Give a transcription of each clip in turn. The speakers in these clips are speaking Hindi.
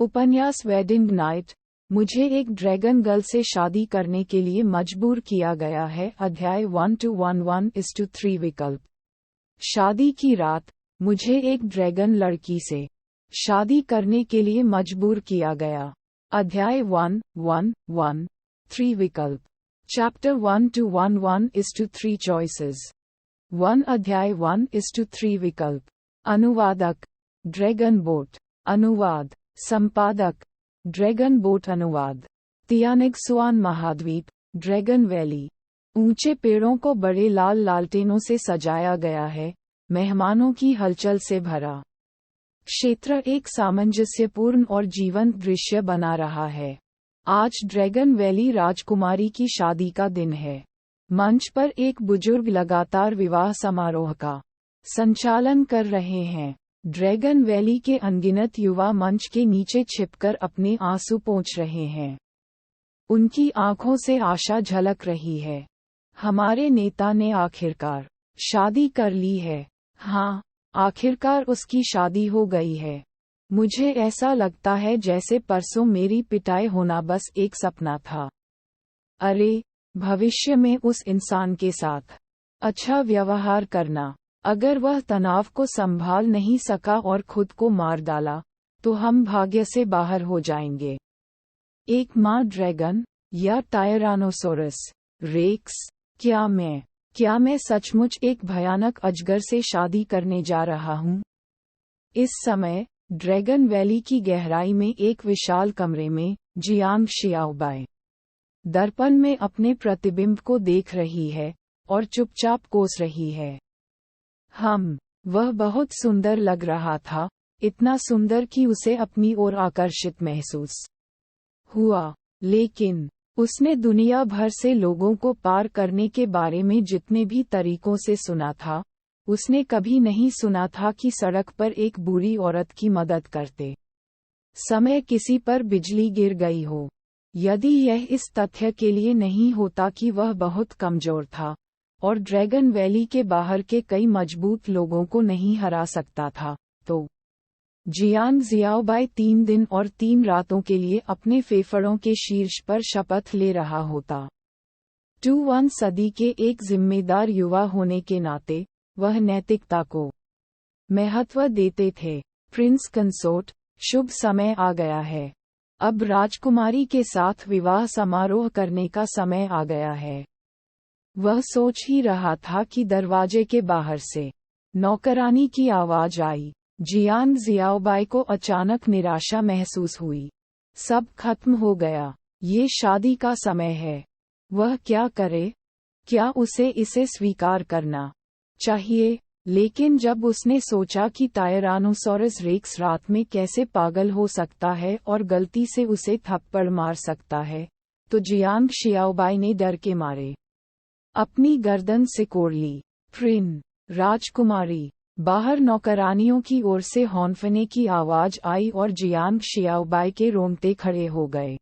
उपन्यास वेडिंग नाइट। मुझे एक ड्रैगन गर्ल से शादी करने के लिए मजबूर किया गया है। अध्याय 1:1:1:3 विकल्प। शादी की रात, मुझे एक ड्रैगन लड़की से शादी करने के लिए मजबूर किया गया। अध्याय 1:1:1:3 विकल्प। Chapter 1:1:1:3 choices. 1 अध्याय 1:3 विकल्प। अनुवादक ड्रैगन बोट। अनुवाद संपादक ड्रैगन बोट। अनुवाद तियानिगसुआन महाद्वीप ड्रैगन वैली। ऊंचे पेड़ों को बड़े लाल लालटेनों से सजाया गया है, मेहमानों की हलचल से भरा क्षेत्र एक सामंजस्यपूर्ण और जीवंत दृश्य बना रहा है। आज ड्रैगन वैली राजकुमारी की शादी का दिन है। मंच पर एक बुजुर्ग लगातार विवाह समारोह का संचालन कर रहे हैं। ड्रैगन वैली के अनगिनत युवा मंच के नीचे छिपकर अपने आंसू पोंछ रहे हैं। उनकी आंखों से आशा झलक रही है। हमारे नेता ने आखिरकार शादी कर ली है। हाँ, आखिरकार उसकी शादी हो गई है। मुझे ऐसा लगता है जैसे परसों मेरी पिटाई होना बस एक सपना था। अरे, भविष्य में उस इंसान के साथ अच्छा व्यवहार करना। अगर वह तनाव को संभाल नहीं सका और खुद को मार डाला, तो हम भाग्य से बाहर हो जाएंगे। एक माँ ड्रैगन या टायरानोसोरस रेक्स। क्या मैं सचमुच एक भयानक अजगर से शादी करने जा रहा हूँ? इस समय ड्रैगन वैली की गहराई में एक विशाल कमरे में जियांग शियाओबाई दर्पण में अपने प्रतिबिंब को देख रही है और चुपचाप कोस रही है। वह बहुत सुंदर लग रहा था, इतना सुंदर कि उसे अपनी ओर आकर्षित महसूस हुआ। लेकिन उसने दुनिया भर से लोगों को पार करने के बारे में जितने भी तरीकों से सुना था, उसने कभी नहीं सुना था कि सड़क पर एक बुरी औरत की मदद करते समय किसी पर बिजली गिर गई हो। यदि यह इस तथ्य के लिए नहीं होता कि वह बहुत कमजोर था और ड्रैगन वैली के बाहर के कई मजबूत लोगों को नहीं हरा सकता था, तो जियांग जियाओबाई 3 दिन और 3 रातों के लिए अपने फेफड़ों के शीर्ष पर शपथ ले रहा होता। 21 सदी के एक जिम्मेदार युवा होने के नाते वह नैतिकता को महत्व देते थे। प्रिंस कंसोर्ट, शुभ समय आ गया है। अब राजकुमारी के साथ विवाह समारोह करने का समय आ गया है। वह सोच ही रहा था कि दरवाजे के बाहर से नौकरानी की आवाज आई। जियांग जियाओबाई को अचानक निराशा महसूस हुई। सब खत्म हो गया। ये शादी का समय है। वह क्या करे? क्या उसे इसे स्वीकार करना चाहिए? लेकिन जब उसने सोचा कि टायरानोसोरस रेक्स रात में कैसे पागल हो सकता है और गलती से उसे थप्पड़ मार सकता है, तो जियांग शियाओबाई ने डर के मारे अपनी गर्दन सिकोड़ ली। राजकुमारी। बाहर नौकरानियों की ओर से हॉर्न की आवाज आई और जियांग शियाओबाई के रोंगटे खड़े हो गए।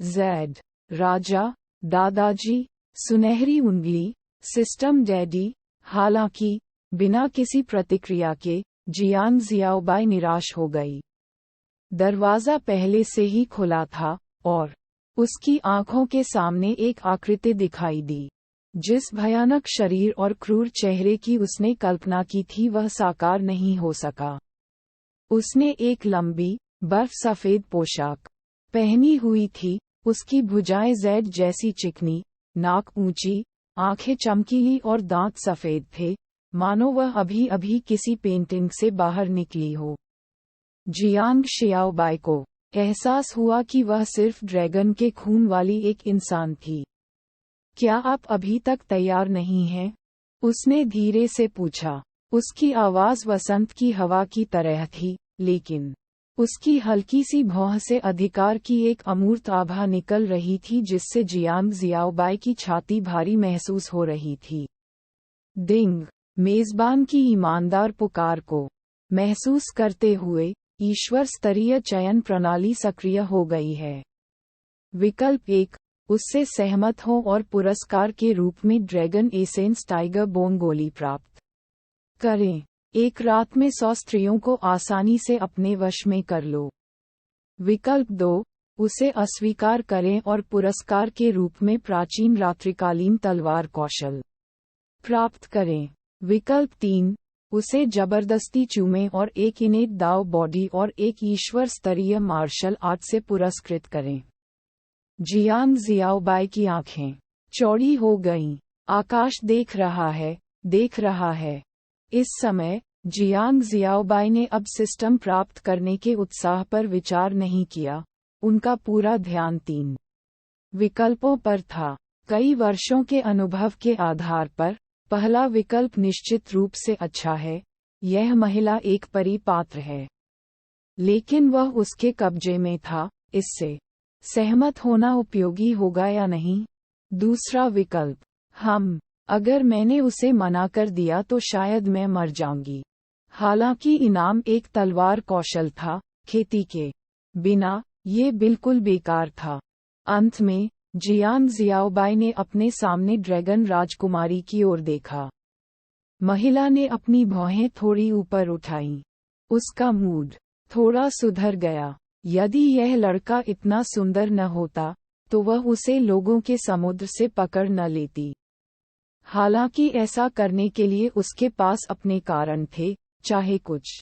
ज़ैड। राजा, दादाजी, सुनहरी उंगली, सिस्टम डैडी। हालांकि बिना किसी प्रतिक्रिया के जियांग जियाओबाई निराश हो गई। दरवाजा पहले से ही खुला था और उसकी आंखों के सामने एक आकृति दिखाई दी। जिस भयानक शरीर और क्रूर चेहरे की उसने कल्पना की थी वह साकार नहीं हो सका। उसने एक लंबी, बर्फ सफेद पोशाक पहनी हुई थी, उसकी भुजाएं ज़ैड जैसी चिकनी, नाक ऊंची, आंखें चमकीली और दांत सफेद थे, मानो वह अभी अभी किसी पेंटिंग से बाहर निकली हो। जियांग शियाओबाई को एहसास हुआ कि वह सिर्फ ड्रैगन के खून वाली एक इंसान थी। क्या आप अभी तक तैयार नहीं हैं? उसने धीरे से पूछा। उसकी आवाज वसंत की हवा की तरह थी, लेकिन उसकी हल्की सी भौं से अधिकार की एक अमूर्त आभा निकल रही थी जिससे जियांग जियाओबाई की छाती भारी महसूस हो रही थी। डिंग। मेजबान की ईमानदार पुकार को महसूस करते हुए ईश्वर स्तरीय चयन प्रणाली सक्रिय हो गई है। विकल्प 1, उससे सहमत हो और पुरस्कार के रूप में ड्रैगन एसेंस टाइगर बोन गोली प्राप्त करें। एक रात में 100 स्त्रियों को आसानी से अपने वश में कर लो। विकल्प 2, उसे अस्वीकार करें और पुरस्कार के रूप में प्राचीन रात्रिकालीन तलवार कौशल प्राप्त करें। विकल्प 3, उसे जबरदस्ती चूमें और एक इनेट दाव बॉडी और एक ईश्वर स्तरीय मार्शल आर्ट से पुरस्कृत करें। जियांग जियाओबाई की आंखें चौड़ी हो गईं। आकाश देख रहा है, देख रहा है। इस समय जियांग जियाओबाई ने अब सिस्टम प्राप्त करने के उत्साह पर विचार नहीं किया। उनका पूरा ध्यान 3 विकल्पों पर था। कई वर्षों के अनुभव के आधार पर पहला विकल्प निश्चित रूप से अच्छा है। यह महिला एक परिपात्र है, लेकिन वह उसके कब्जे में था। इससे सहमत होना उपयोगी होगा या नहीं? दूसरा विकल्प, अगर मैंने उसे मना कर दिया तो शायद मैं मर जाऊंगी। हालांकि इनाम एक तलवार कौशल था, खेती के बिना ये बिल्कुल बेकार था। अंत में जियांग जियाओबाई ने अपने सामने ड्रैगन राजकुमारी की ओर देखा। महिला ने अपनी भौहें थोड़ी ऊपर उठाईं। उसका मूड थोड़ा सुधर गया। यदि यह लड़का इतना सुंदर न होता तो वह उसे लोगों के समुद्र से पकड़ न लेती। हालांकि ऐसा करने के लिए उसके पास अपने कारण थे। चाहे कुछ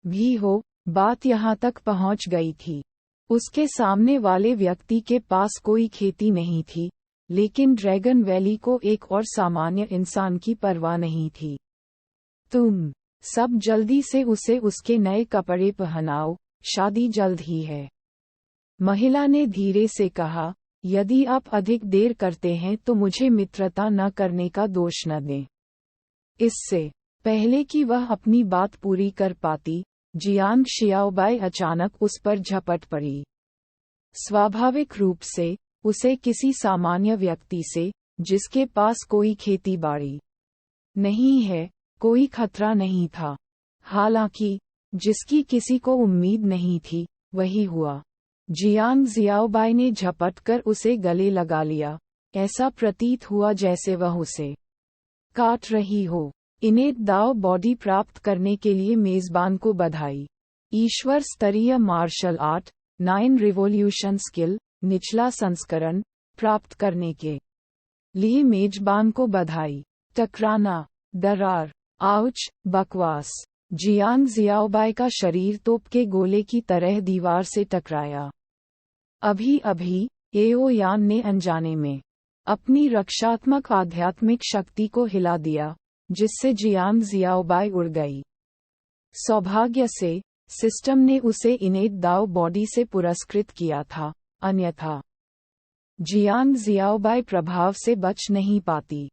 भी हो, बात यहाँ तक पहुँच गई थी। उसके सामने वाले व्यक्ति के पास कोई खेती नहीं थी, लेकिन ड्रैगन वैली को एक और सामान्य इंसान की परवाह नहीं थी। तुम सब जल्दी से उसे उसके नए कपड़े पहनाओ, शादी जल्द ही है। महिला ने धीरे से कहा, यदि आप अधिक देर करते हैं तो मुझे मित्रता न करने का दोष न दें। इससे पहले कि वह अपनी बात पूरी कर पाती, जियांग जियाओबाई अचानक उस पर झपट पड़ी। स्वाभाविक रूप से उसे किसी सामान्य व्यक्ति से, जिसके पास कोई खेती बाड़ी नहीं है, कोई खतरा नहीं था। हालांकि जिसकी किसी को उम्मीद नहीं थी, वही हुआ। जियांग जियाओबाई ने झपटकर उसे गले लगा लिया। ऐसा प्रतीत हुआ जैसे वह उसे काट रही हो। इनेट दाव बॉडी प्राप्त करने के लिए मेजबान को बधाई। ईश्वर स्तरीय मार्शल आर्ट 9 रिवॉल्यूशन स्किल निचला संस्करण प्राप्त करने के लिए मेजबान को बधाई। टकराना, दरार, आउच, बकवास। जियांग जियाओबाई का शरीर तोप के गोले की तरह दीवार से टकराया। अभी अभी एओ यान ने अनजाने में अपनी रक्षात्मक आध्यात्मिक शक्ति को हिला दिया, जिससे जियांग जियाओबाई उड़ गई। सौभाग्य से सिस्टम ने उसे इनेट दाव बॉडी से पुरस्कृत किया था, अन्यथा जियांग जियाओबाई प्रभाव से बच नहीं पाती।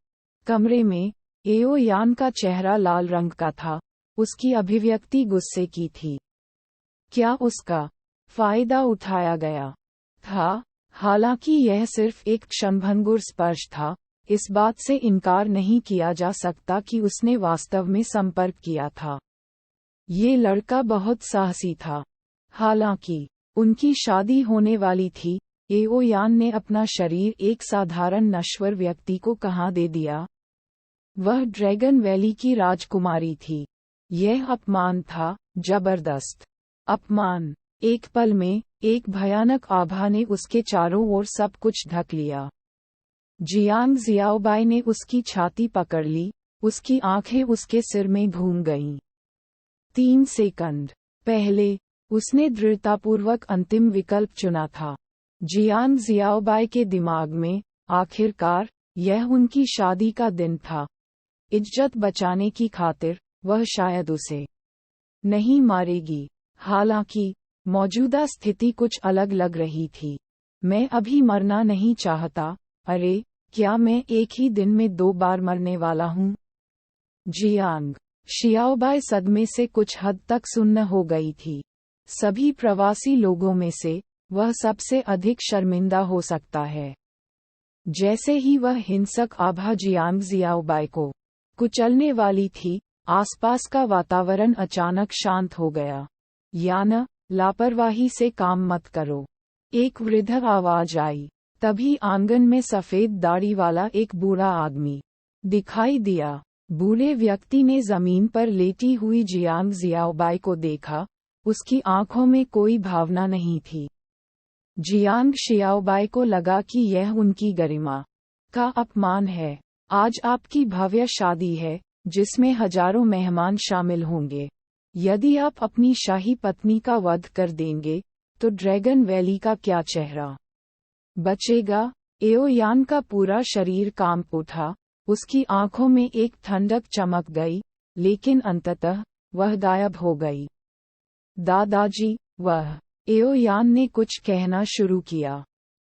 कमरे में एओ यान का चेहरा लाल रंग का था। उसकी अभिव्यक्ति गुस्से की थी। क्या उसका फायदा उठाया गया था? हालांकि यह सिर्फ एक क्षणभंगुर स्पर्श था, इस बात से इनकार नहीं किया जा सकता कि उसने वास्तव में संपर्क किया था। ये लड़का बहुत साहसी था। हालांकि उनकी शादी होने वाली थी, एओ यान ने अपना शरीर एक साधारण नश्वर व्यक्ति को कहाँ दे दिया? वह ड्रैगन वैली की राजकुमारी थी। यह अपमान था, जबरदस्त अपमान। एक पल में एक भयानक आभा ने उसके चारों ओर सब कुछ ढक लिया। जियांग जियाओबाई ने उसकी छाती पकड़ ली। उसकी आंखें उसके सिर में घूम गईं। 3 सेकंड पहले उसने दृढ़तापूर्वक अंतिम विकल्प चुना था। जियांग जियाओबाई के दिमाग में आखिरकार यह उनकी शादी का दिन था। इज्जत बचाने की खातिर वह शायद उसे नहीं मारेगी। हालांकि मौजूदा स्थिति कुछ अलग लग रही थी। मैं अभी मरना नहीं चाहता। अरे, क्या मैं एक ही दिन में 2 बार मरने वाला हूँ? जियांग जियाओबाई सदमे से कुछ हद तक सुन्न हो गई थी। सभी प्रवासी लोगों में से वह सबसे अधिक शर्मिंदा हो सकता है। जैसे ही वह हिंसक आभा जियांग जियाओबाई को कुचलने वाली थी, आसपास का वातावरण अचानक शांत हो गया। याना, लापरवाही से काम मत करो। एक वृद्ध आवाज आई। तभी आंगन में सफेद दाढ़ी वाला एक बूढ़ा आदमी दिखाई दिया। बूढ़े व्यक्ति ने जमीन पर लेटी हुई जियांग जियाओबाई को देखा। उसकी आंखों में कोई भावना नहीं थी। जियांग शियाओबाई को लगा कि यह उनकी गरिमा का अपमान है। आज आपकी भव्य शादी है, जिसमें हजारों मेहमान शामिल होंगे। यदि आप अपनी शाही पत्नी का वध कर देंगे, तो ड्रैगन वैली का क्या चेहरा बचेगा? एओयान का पूरा शरीर कांप उठा, उसकी आंखों में एक ठंडक चमक गई, लेकिन अंततः वह गायब हो गई। दादाजी, वह एओयान ने कुछ कहना शुरू किया,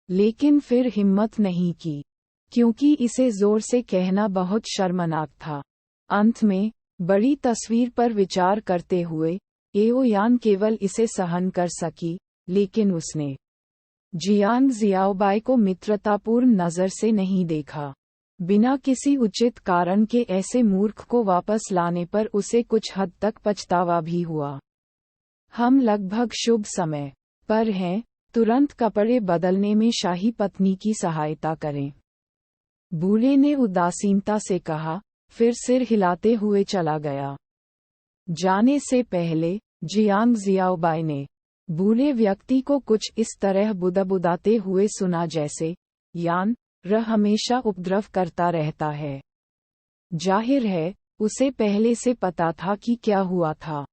लेकिन फिर हिम्मत नहीं की, क्योंकि इसे जोर से कहना बहुत शर्मनाक था। अंत में, बड़ी तस्वीर पर विचार करते हुए, एओयान केवल इसे सहन कर सकी, लेकिन उसने जियांग जियाओबाई को मित्रतापूर्ण नजर से नहीं देखा। बिना किसी उचित कारण के ऐसे मूर्ख को वापस लाने पर उसे कुछ हद तक पछतावा भी हुआ। हम लगभग शुभ समय पर हैं, तुरंत कपड़े बदलने में शाही पत्नी की सहायता करें। बूढ़े ने उदासीनता से कहा, फिर सिर हिलाते हुए चला गया। जाने से पहले, जियांग जियाओबाई ने बूढ़े व्यक्ति को कुछ इस तरह बुदबुदाते हुए सुना जैसे, यान रह हमेशा उपद्रव करता रहता है। जाहिर है, उसे पहले से पता था कि क्या हुआ था।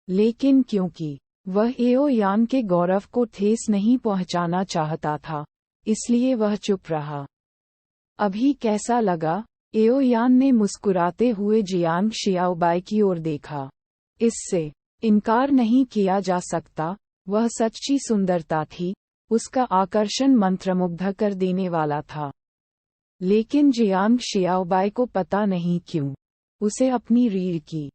लेकिन क्योंकि वह एओयान के गौरव को ठेस नहीं पहुंचाना चाहता था, इसलिए वह चुप रहा। अभी कैसा लगा? एओयान ने मुस्कुराते हुए जियांग शियाओबाई की ओर देखा। इससे इनकार नहीं किया जा सकता, वह सच्ची सुंदरता थी, उसका आकर्षण मंत्रमुग्ध कर देने वाला था। लेकिन जियांग शियाओबाई को पता नहीं क्यों, उसे अपनी रीढ़ की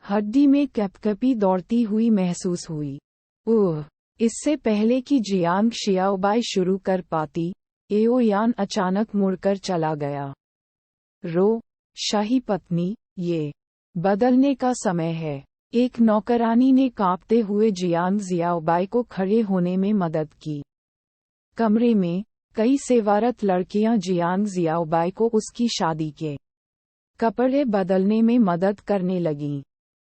हड्डी में कपकपी दौड़ती हुई महसूस हुई। ओह! इससे पहले कि जियांग शियाओबाई शुरू कर पाती, एओयान अचानक मुड़कर चला गया। शाही पत्नी, ये बदलने का समय है। एक नौकरानी ने कांपते हुए जियांग जियाओबाई को खड़े होने में मदद की। कमरे में, कई सेवारत लड़कियां जियांग जियाओबाई को उसकी शादी के कपड़े बदलने में मदद करने लगीं।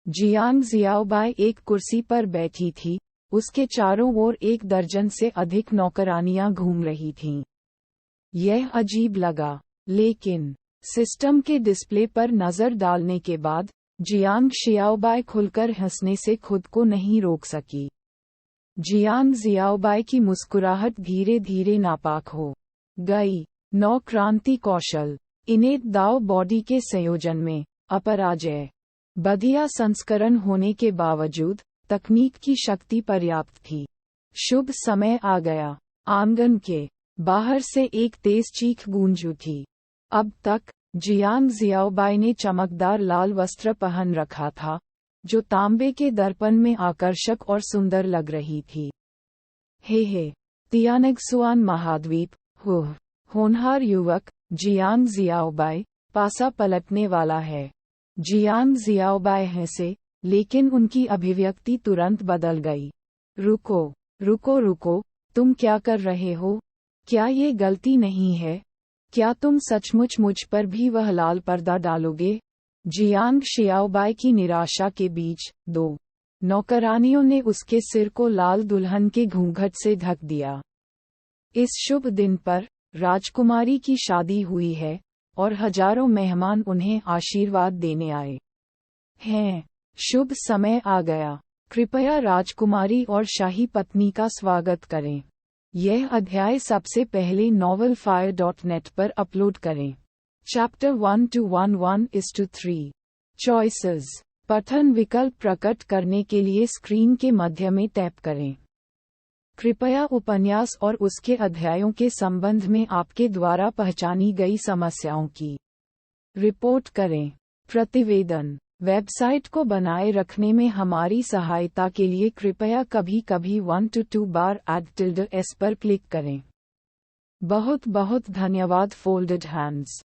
जियांग जियाओबाई एक कुर्सी पर बैठी थी, उसके चारों ओर 1 दर्जन से अधिक नौकरानियां घूम रही थीं। यह अजीब लगा, लेकिन सिस्टम के डिस्प्ले पर नजर डालने के बाद, जियांग शियाओबाई खुलकर हंसने से खुद को नहीं रोक सकी। जियांग जियाओबाई की मुस्कुराहट धीरे धीरे नापाक हो गई। क्रांति कौशल, इनेट दाव बॉडी के संयोजन में अपराजय। बढ़िया संस्करण होने के बावजूद, तकनीक की शक्ति पर्याप्त थी। शुभ समय आ गया। आंगन के बाहर से एक तेज चीख गूंज उठी। अब तक, जियांग जियाओबाई ने चमकदार लाल वस्त्र पहन रखा था, जो तांबे के दर्पण में आकर्षक और सुंदर लग रही थी। हे तियानगसुआन महाद्वीप, होनहार युवक, जियांग जियाओबाई, पासा पलटने वाला है। जियांग जियाओबाई हंसे, लेकिन उनकी अभिव्यक्ति तुरंत बदल गई। रुको, तुम क्या कर रहे हो? क्या ये गलती नहीं है? क्या तुम सचमुच मुझ पर भी वह लाल पर्दा डालोगे? जियांग शियाओबाई की निराशा के बीच, 2 नौकरानियों ने उसके सिर को लाल दुल्हन के घूंघट से ढक दिया। इस शुभ दिन पर, राजकुमारी की शादी हुई है, और हजारों मेहमान उन्हें आशीर्वाद देने आए हैं। शुभ समय आ गया। कृपया राजकुमारी और शाही पत्नी का स्वागत करें। यह अध्याय सबसे पहले novelfire.net पर अपलोड करें। Chapter 1:1:1:3 Choices। पठन विकल्प प्रकट करने के लिए स्क्रीन के मध्य में टैप करें। कृपया उपन्यास और उसके अध्यायों के संबंध में आपके द्वारा पहचानी गई समस्याओं की रिपोर्ट करें। प्रतिवेदन। वेबसाइट को बनाए रखने में हमारी सहायता के लिए कृपया कभी-कभी 1 to 2 बार @s पर क्लिक करें। बहुत बहुत धन्यवाद। Folded hands.